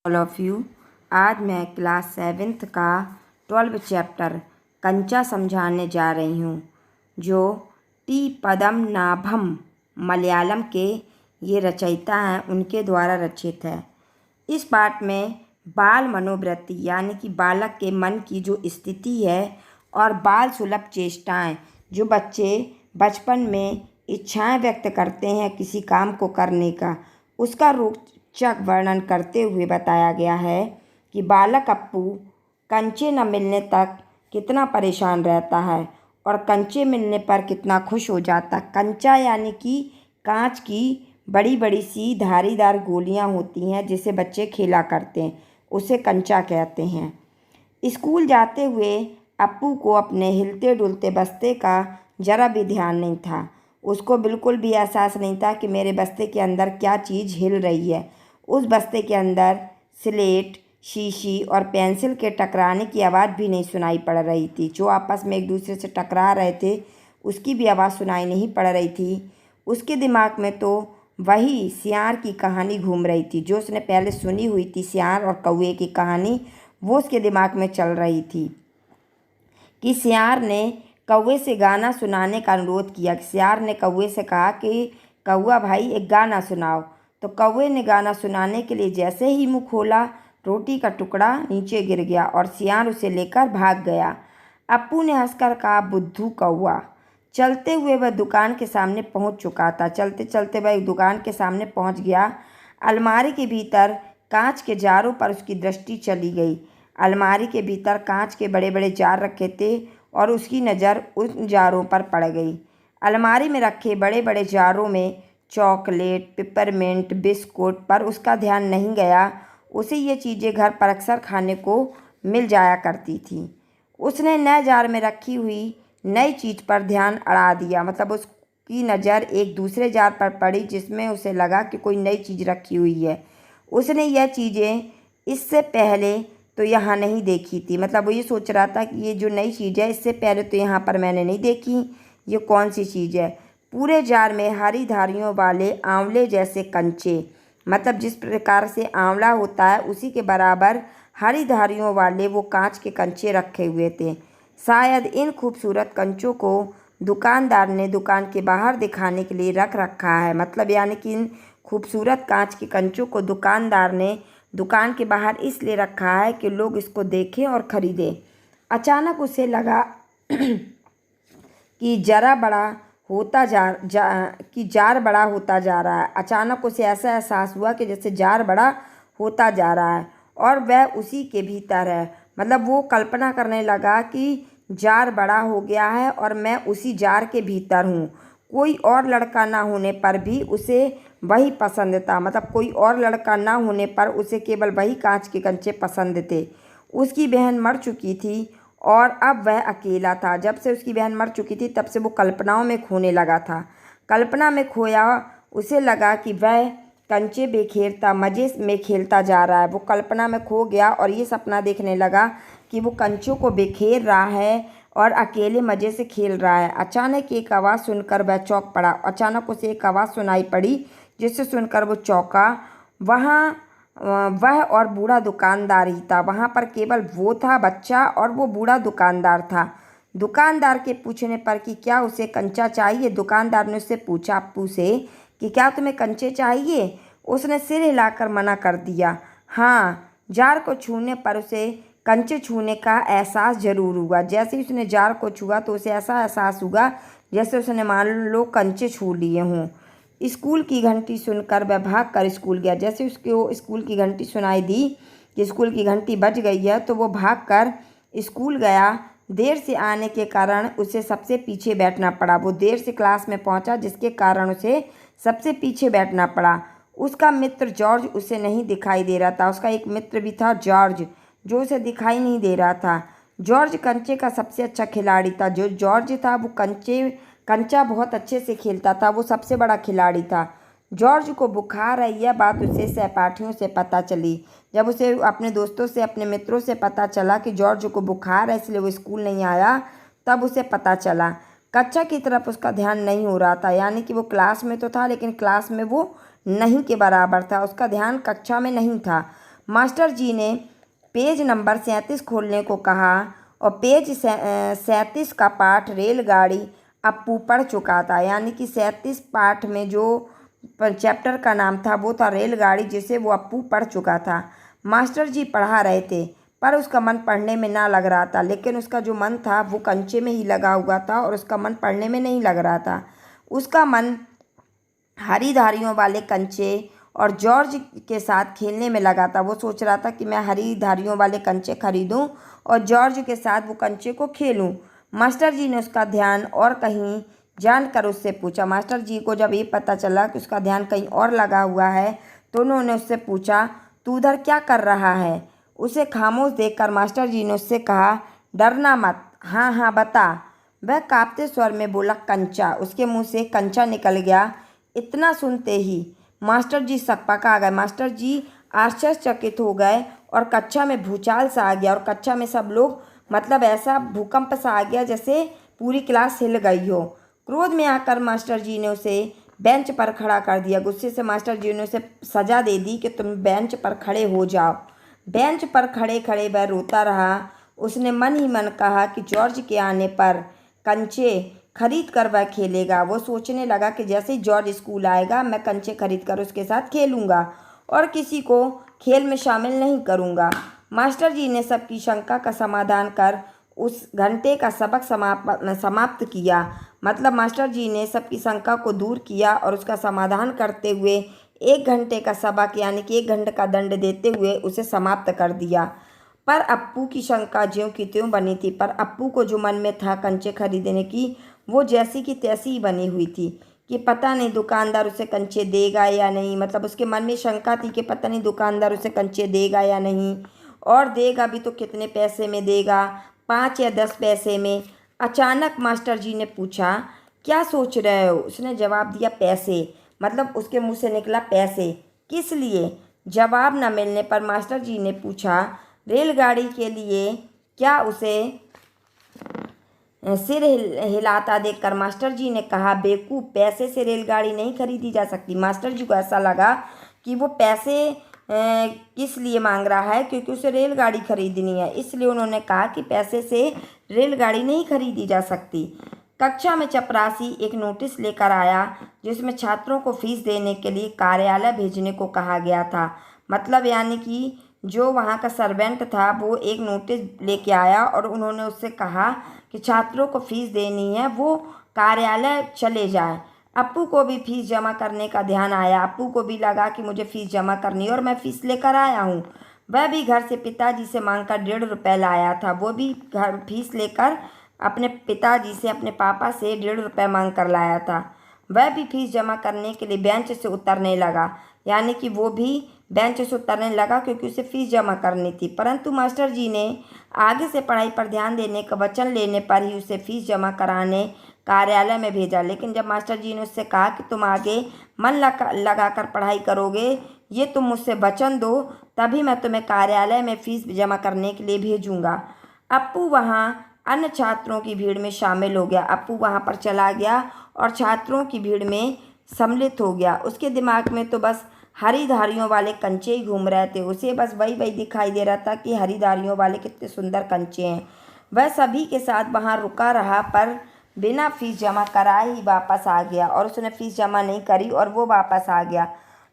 All of you. आज मैं class 7th का 12 चैप्टर कंचा समझाने जा रही हूँ, जो टी पद्मनाभम मलयालम के ये रचयिता हैं, उनके द्वारा रचित है। इस पाठ में बाल मनोवृत्ति यानी कि बालक के मन की जो स्थिति है और बाल सुलभ चेष्टाएं जो बच्चे बचपन में इच्छाएं व्यक्त करते हैं किसी काम को करने का, उसका रोचक वर्णन करते हुए बताया गया है कि बालक अप्पू कंचे न मिलने तक कितना परेशान रहता है और कंचे मिलने पर कितना खुश हो जाता। कंचा यानी कि कांच की बड़ी बड़ी सी धारीदार गोलियां होती हैं जिसे बच्चे खेला करते हैं, उसे कंचा कहते हैं। स्कूल जाते हुए अप्पू को अपने हिलते डुलते बस्ते का जरा भी ध्यान नहीं था। उसको बिल्कुल भी एहसास नहीं था कि मेरे बस्ते के अंदर क्या चीज़ हिल रही है। उस बस्ते के अंदर स्लेट, शीशी और पेंसिल के टकराने की आवाज़ भी नहीं सुनाई पड़ रही थी। जो आपस में एक दूसरे से टकरा रहे थे उसकी भी आवाज़ सुनाई नहीं पड़ रही थी। उसके दिमाग में तो वही सियार की कहानी घूम रही थी जो उसने पहले सुनी हुई थी। सियार और कौवे की कहानी वो उसके दिमाग में चल रही थी कि सियार ने कौवे से गाना सुनाने का अनुरोध किया। सियार ने कौवे से कहा कि कौवा भाई एक गाना सुनाओ। तो कौवे ने गाना सुनाने के लिए जैसे ही मुँह खोला, रोटी का टुकड़ा नीचे गिर गया और सियार उसे लेकर भाग गया। अप्पू ने हंसकर कहा, बुद्धू कौवा। चलते हुए वह दुकान के सामने पहुंच चुका था। चलते चलते वह एक दुकान के सामने पहुंच गया। अलमारी के भीतर कांच के जारों पर उसकी दृष्टि चली गई। अलमारी के भीतर कांच के बड़े बड़े जार रखे थे और उसकी नज़र उन जारों पर पड़ गई। अलमारी में रखे बड़े बड़े जारों में चॉकलेट, पिपरमिंट, बिस्कुट पर उसका ध्यान नहीं गया। उसे ये चीज़ें घर पर अक्सर खाने को मिल जाया करती थी। उसने नए जार में रखी हुई नई चीज़ पर ध्यान अड़ा दिया। मतलब उसकी नज़र एक दूसरे जार पर पड़ी जिसमें उसे लगा कि कोई नई चीज़ रखी हुई है। उसने यह चीज़ें इससे पहले तो यहाँ नहीं देखी थी। मतलब वो ये सोच रहा था कि ये जो नई चीज़ है इससे पहले तो यहाँ पर मैंने नहीं देखी, ये कौन सी चीज़ है। पूरे जार में हरी धारियों वाले आंवले जैसे कंचे, मतलब जिस प्रकार से आंवला होता है उसी के बराबर हरी धारियों वाले वो कांच के कंचे रखे हुए थे। शायद इन खूबसूरत कंचों को दुकानदार ने दुकान के बाहर दिखाने के लिए रख रखा है। मतलब यानी कि इन खूबसूरत कांच के कंचों को दुकानदार ने दुकान के बाहर इसलिए रखा है कि लोग इसको देखें और ख़रीदें। अचानक उसे लगा कि जार बड़ा होता जा रहा है। अचानक उसे ऐसा एहसास हुआ कि जैसे जार बड़ा होता जा रहा है और वह उसी के भीतर है। मतलब वो कल्पना करने लगा कि जार बड़ा हो गया है और मैं उसी जार के भीतर हूँ। कोई और लड़का ना होने पर भी उसे वही पसंद था। मतलब कोई और लड़का ना होने पर उसे केवल वही कांच के कंचे पसंद थे। उसकी बहन मर चुकी थी और अब वह अकेला था। जब से उसकी बहन मर चुकी थी तब से वो कल्पनाओं में खोने लगा था। कल्पना में खोया उसे लगा कि वह कंचे बिखेरता मज़े में खेलता जा रहा है। वो कल्पना में खो गया और ये सपना देखने लगा कि वो कंचों को बिखेर रहा है और अकेले मज़े से खेल रहा है। अचानक एक आवाज़ सुनकर वह चौंक पड़ा। अचानक उसे एक आवाज़ सुनाई पड़ी जिसे सुनकर वो चौंका। वहाँ वह और बूढ़ा दुकानदार ही था। वहाँ पर केवल वो था, बच्चा, और वो बूढ़ा दुकानदार था। दुकानदार के पूछने पर कि क्या उसे कंचा चाहिए, दुकानदार ने उससे पूछा अप्पू से कि क्या तुम्हें कंचे चाहिए। उसने सिर हिलाकर मना कर दिया। हाँ, जार को छूने पर उसे कंचे छूने का एहसास ज़रूर हुआ। जैसे ही उसने जार को छुआ तो उसे ऐसा एहसास हुआ जैसे उसने मान लो कंचे छू लिए हों। स्कूल की घंटी सुनकर वह भाग कर स्कूल गया। जैसे उसको स्कूल की घंटी सुनाई दी कि स्कूल की घंटी बज गई है तो वो भाग कर स्कूल गया। देर से आने के कारण उसे सबसे पीछे बैठना पड़ा। वो देर से क्लास में पहुंचा जिसके कारण उसे सबसे पीछे बैठना पड़ा। उसका मित्र जॉर्ज उसे नहीं दिखाई दे रहा था। उसका एक मित्र भी था जॉर्ज, जो उसे दिखाई नहीं दे रहा था। जॉर्ज कंचे का सबसे अच्छा खिलाड़ी था। जो जॉर्ज था वो कंचा बहुत अच्छे से खेलता था। वो सबसे बड़ा खिलाड़ी था। जॉर्ज को बुखार है यह बात उसे सहपाठियों से पता चली। जब उसे अपने दोस्तों से, अपने मित्रों से पता चला कि जॉर्ज को बुखार है इसलिए वो स्कूल नहीं आया, तब उसे पता चला। कक्षा की तरफ उसका ध्यान नहीं हो रहा था। यानी कि वो क्लास में तो था लेकिन क्लास में वो नहीं के बराबर था। उसका ध्यान कक्षा में नहीं था। मास्टर जी ने पेज नंबर 37 खोलने को कहा और पेज 37 का पाठ रेलगाड़ी अप्पू पढ़ चुका था। यानी कि 37 पाठ में जो चैप्टर का नाम था वो था रेलगाड़ी, जिसे वो अप्पू पढ़ चुका था। मास्टर जी पढ़ा रहे थे पर उसका मन पढ़ने में ना लग रहा था, लेकिन उसका जो मन था वो कंचे में ही लगा हुआ था और उसका मन पढ़ने में नहीं लग रहा था। उसका मन हरी धारियों वाले कंचे और जॉर्ज के साथ खेलने में लगा था। वो सोच रहा था कि मैं हरी धारियों वाले कंचे खरीदूं और जॉर्ज के साथ वो कंचे को खेलूं। मास्टर जी ने उसका ध्यान और कहीं जानकर उससे पूछा। मास्टर जी को जब ये पता चला कि उसका ध्यान कहीं और लगा हुआ है तो उन्होंने उससे पूछा, तू उधर क्या कर रहा है? उसे खामोश देखकर मास्टर जी ने उससे कहा, डरना मत, हाँ हाँ बता। वह कांपते स्वर में बोला, कंचा। उसके मुंह से कंचा निकल गया। इतना सुनते ही मास्टर जी सकपका गए। मास्टर जी आश्चर्यचकित हो गए और कक्षा में भूचाल सा आ गया और कक्षा में सब लोग मतलब ऐसा भूकंप सा आ गया जैसे पूरी क्लास हिल गई हो। क्रोध में आकर मास्टर जी ने उसे बेंच पर खड़ा कर दिया। गुस्से से मास्टर जी ने उसे सजा दे दी कि तुम बेंच पर खड़े हो जाओ। बेंच पर खड़े खड़े वह रोता रहा। उसने मन ही मन कहा कि जॉर्ज के आने पर कंचे खरीद कर वह खेलेगा। वो सोचने लगा कि जैसे ही जॉर्ज स्कूल आएगा मैं कंचे खरीद कर उसके साथ खेलूंगा और किसी को खेल में शामिल नहीं करूंगा। मास्टर जी ने सबकी शंका का समाधान कर उस घंटे का सबक समाप्त किया। मतलब मास्टर जी ने सबकी शंका को दूर किया और उसका समाधान करते हुए 1 घंटे का सबक यानी कि 1 घंटे का दंड देते हुए उसे समाप्त कर दिया। पर अप्पू की शंका ज्यों की त्यों बनी थी। पर अप्पू को जो मन में था कंचे खरीदने की, वो जैसी की तैसी ही बनी हुई थी कि पता नहीं दुकानदार उसे कंचे देगा या नहीं। मतलब उसके मन में शंका थी कि पता नहीं दुकानदार उसे कंचे देगा या नहीं, और देगा भी तो कितने पैसे में देगा, 5 या 10 पैसे में। अचानक मास्टर जी ने पूछा, क्या सोच रहे हो? उसने जवाब दिया, पैसे। मतलब उसके मुंह से निकला, पैसे किस लिए? जवाब न मिलने पर मास्टर जी ने पूछा, रेलगाड़ी के लिए। क्या उसे सिर हिलाता देखकर मास्टर जी ने कहा, बेवकूफ़, पैसे से रेलगाड़ी नहीं खरीदी जा सकती। मास्टर जी को ऐसा लगा कि वो पैसे किस लिए मांग रहा है, क्योंकि उसे रेलगाड़ी खरीदनी है। इसलिए उन्होंने कहा कि पैसे से रेलगाड़ी नहीं खरीदी जा सकती। कक्षा में चपरासी एक नोटिस लेकर आया जिसमें छात्रों को फीस देने के लिए कार्यालय भेजने को कहा गया था। मतलब यानी कि जो वहाँ का सर्वेंट था वो एक नोटिस लेके आया और उन्होंने उससे कहा कि छात्रों को फीस देनी है, वो कार्यालय चले जाए। अप्पू को भी फीस जमा करने का ध्यान आया। अप्पू को भी लगा कि मुझे फीस जमा करनी है और मैं फीस लेकर आया हूँ। वह भी घर से पिताजी से मांगकर 1.5 रुपये लाया था। वो भी घर फीस लेकर अपने पिताजी से, अपने पापा से 1.5 रुपये मांग कर लाया था। वह भी फीस जमा करने के लिए बेंच से उतरने लगा। यानी कि वो भी बेंच से उतरने लगा क्योंकि उसे फीस जमा करनी थी। परंतु मास्टर जी ने आगे से पढ़ाई पर ध्यान देने का वचन लेने पर ही उसे फीस जमा कराने कार्यालय में भेजा। लेकिन जब मास्टर जी ने उससे कहा कि तुम आगे मन लगा कर पढ़ाई करोगे, ये तुम मुझसे वचन दो, तभी मैं तुम्हें कार्यालय में फीस जमा करने के लिए भेजूँगा। अप्पू वहाँ अन्य छात्रों की भीड़ में शामिल हो गया। अप्पू वहाँ पर चला गया और छात्रों की भीड़ में सम्मिलित हो गया। उसके दिमाग में तो बस हरी धारियों वाले कंचे ही घूम रहे थे। उसे बस वही वही दिखाई दे रहा था कि हरी धारियों वाले कितने सुंदर कंचे हैं। वह सभी के साथ वहाँ रुका रहा पर बिना फीस जमा कराए ही वापस आ गया और उसने फीस जमा नहीं करी और वो वापस आ गया।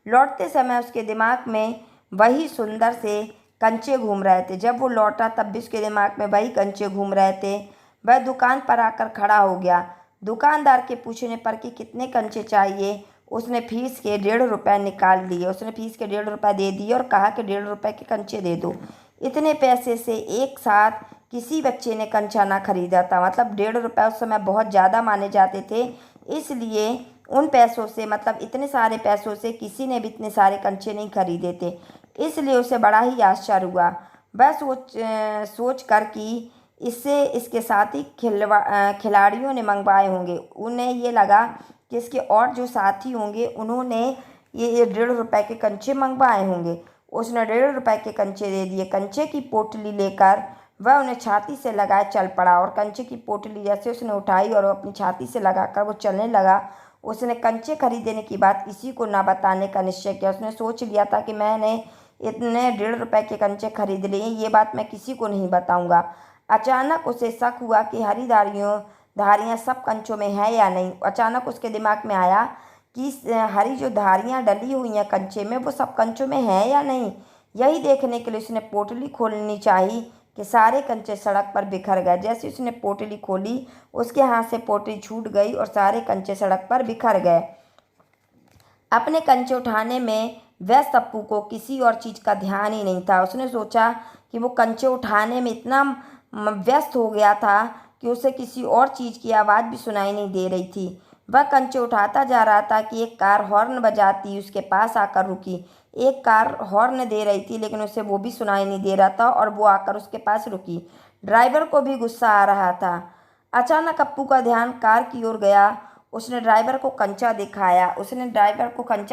लौटते समय उसके दिमाग में वही सुंदर से कंचे घूम रहे थे। जब वो लौटा तब भी उसके दिमाग में वही कंचे घूम रहे थे। वह दुकान पर आकर खड़ा हो गया। दुकानदार के पूछने पर कि कितने कंचे चाहिए, उसने फीस के 1.5 रुपये निकाल लिए। उसने फीस के 1.5 रुपये दे दिए और कहा कि 1.5 रुपये के कंचे दे दो। इतने पैसे से एक साथ किसी बच्चे ने कंचा ना खरीदा था। मतलब 1.5 रुपये उस समय बहुत ज़्यादा माने जाते थे, इसलिए उन पैसों से, मतलब इतने सारे पैसों से किसी ने भी इतने सारे कंचे नहीं खरीदे थे। इसलिए उसे बड़ा ही आश्चर्य हुआ। वह सोच कर कि इससे इसके साथ ही खिलाड़ियों ने मंगवाए होंगे। उन्हें ये लगा कि इसके और जो साथी होंगे उन्होंने ये 1.5 रुपये के कंचे मंगवाए होंगे। उसने 1.5 रुपये के कंचे दे दिए। कंचे की पोटली लेकर वह उन्हें छाती से लगाए चल पड़ा और कंचे की पोटली जैसे उसने उठाई और अपनी छाती से लगाकर वो चलने लगा। उसने कंचे खरीदने की बात किसी को ना बताने का निश्चय किया। उसने सोच लिया था कि मैंने इतने 1.5 रुपए के कंचे खरीद लिए, ये बात मैं किसी को नहीं बताऊंगा। अचानक उसे शक हुआ कि हरी धारियां सब कंचों में है या नहीं। अचानक उसके दिमाग में आया कि हरी जो धारियां डली हुई हैं कंचे में, वो सब कंचों में है या नहीं। यही देखने के लिए उसने पोटली खोलनी चाहिए कि सारे कंचे सड़क पर बिखर गए। जैसे उसने पोटली खोली, उसके हाथ से पोटली छूट गई और सारे कंचे सड़क पर बिखर गए। अपने कंचे उठाने में व्यस्त अप्पू को किसी और चीज़ का ध्यान ही नहीं था। उसने सोचा कि वो कंचे उठाने में इतना व्यस्त हो गया था कि उसे किसी और चीज़ की आवाज़ भी सुनाई नहीं दे रही थी। वह कंचे उठाता जा रहा था कि एक कार हॉर्न बजाती उसके पास आकर रुकी। एक कार हॉर्न दे रही थी, लेकिन उसे वो भी सुनाई नहीं दे रहा था और वो आकर उसके पास रुकी। ड्राइवर को भी गुस्सा आ रहा था। अचानक अप्पू का ध्यान कार की ओर गया। उसने ड्राइवर को कंचा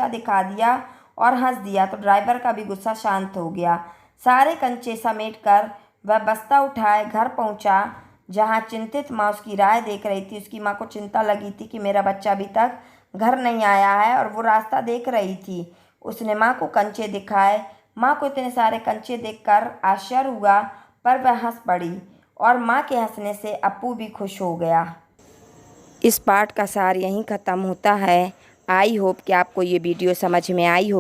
दिखा दिया और हंस दिया, तो ड्राइवर का भी गुस्सा शांत हो गया। सारे कंचे समेटकर वह बस्ता उठाए घर पहुंचा, जहां चिंतित माँ उसकी राह देख रही थी। उसकी माँ को चिंता लगी थी कि मेरा बच्चा अभी तक घर नहीं आया है, और वो रास्ता देख रही थी। उसने माँ को कंचे दिखाए। माँ को इतने सारे कंचे देखकर आश्चर्य हुआ, पर वह हंस पड़ी और माँ के हंसने से अप्पू भी खुश हो गया। इस पाठ का सार यहीं ख़त्म होता है। आई होप कि आपको ये वीडियो समझ में आई होगी।